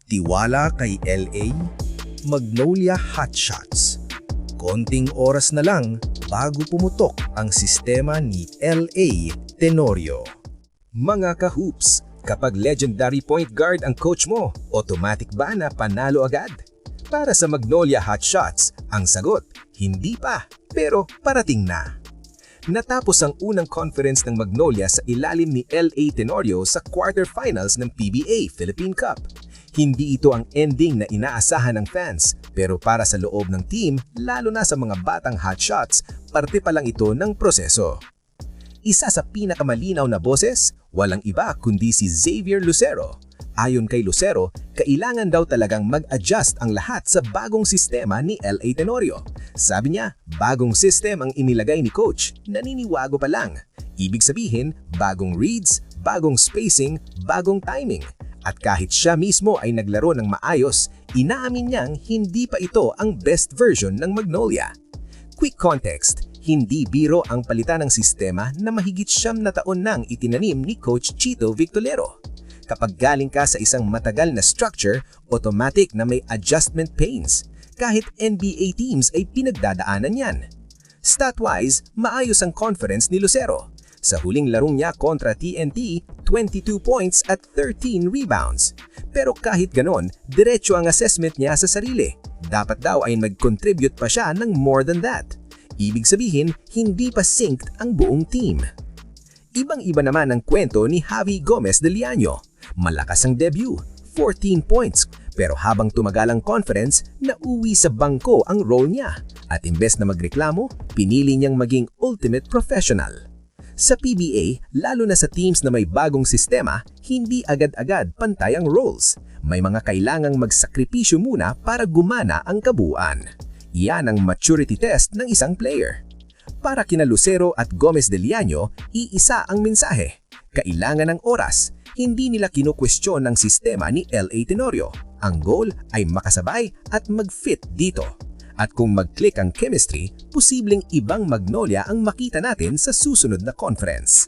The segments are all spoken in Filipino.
Tiwala kay LA, Magnolia Hotshots. Konting oras na lang bago pumutok ang sistema ni LA Tenorio. Mga ka-hoops, kapag legendary point guard ang coach mo, automatic ba na panalo agad? Para sa Magnolia Hotshots, ang sagot, hindi pa, pero parating na. Natapos ang unang conference ng Magnolia sa ilalim ni LA Tenorio sa quarterfinals ng PBA Philippine Cup. Hindi ito ang ending na inaasahan ng fans, pero para sa loob ng team, lalo na sa mga batang hotshots, parte pa lang ito ng proseso. Isa sa pinakamalinaw na boses, walang iba kundi si Xavier Lucero. Ayon kay Lucero, kailangan daw talagang mag-adjust ang lahat sa bagong sistema ni LA Tenorio. Sabi niya, bagong system ang inilagay ni coach, naniniwago pa lang. Ibig sabihin, bagong reads, bagong spacing, bagong timing. At kahit siya mismo ay naglaro ng maayos, inaamin niyang hindi pa ito ang best version ng Magnolia. Quick context, hindi biro ang palitan ng sistema na mahigit 9 na taon nang itinanim ni Coach Chito Victolero. Kapag galing ka sa isang matagal na structure, automatic na may adjustment pains. Kahit NBA teams ay pinagdadaanan yan. Stat-wise, maayos ang conference ni Lucero. Sa huling larong niya kontra TNT, 22 points at 13 rebounds. Pero kahit ganon, diretso ang assessment niya sa sarili. Dapat daw ay mag-contribute pa siya ng more than that. Ibig sabihin, hindi pa synced ang buong team. Ibang-iba naman ang kwento ni Javi Gomez de Liaño. Malakas ang debut, 14 points, pero habang tumagal ang conference, nauwi sa bangko ang role niya. At imbes na magreklamo, pinili niyang maging ultimate professional. Sa PBA, lalo na sa teams na may bagong sistema, hindi agad-agad pantay ang roles. May mga kailangang magsakripisyo muna para gumana ang kabuuan. Iyan ang maturity test ng isang player. Para kina Lucero at Gomez de Liaño, iisa ang mensahe. Kailangan ng oras. Hindi nila kinukwestiyon ng sistema ni LA Tenorio. Ang goal ay makasabay at mag-fit dito. At kung mag-click ang chemistry, posibleng ibang Magnolia ang makita natin sa susunod na conference.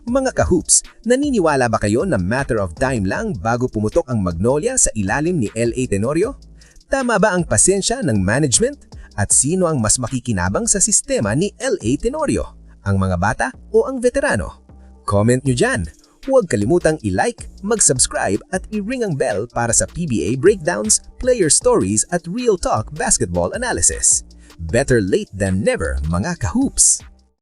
Mga ka-hoops, naniniwala ba kayo na matter of time lang bago pumutok ang Magnolia sa ilalim ni LA Tenorio? Tama ba ang pasensya ng management? At sino ang mas makikinabang sa sistema ni LA Tenorio? Ang mga bata o ang veterano? Comment nyo dyan! Huwag kalimutang i-like, mag-subscribe at i-ring ang bell para sa PBA breakdowns, player stories at real talk basketball analysis. Better late than never, mga ka-hoops!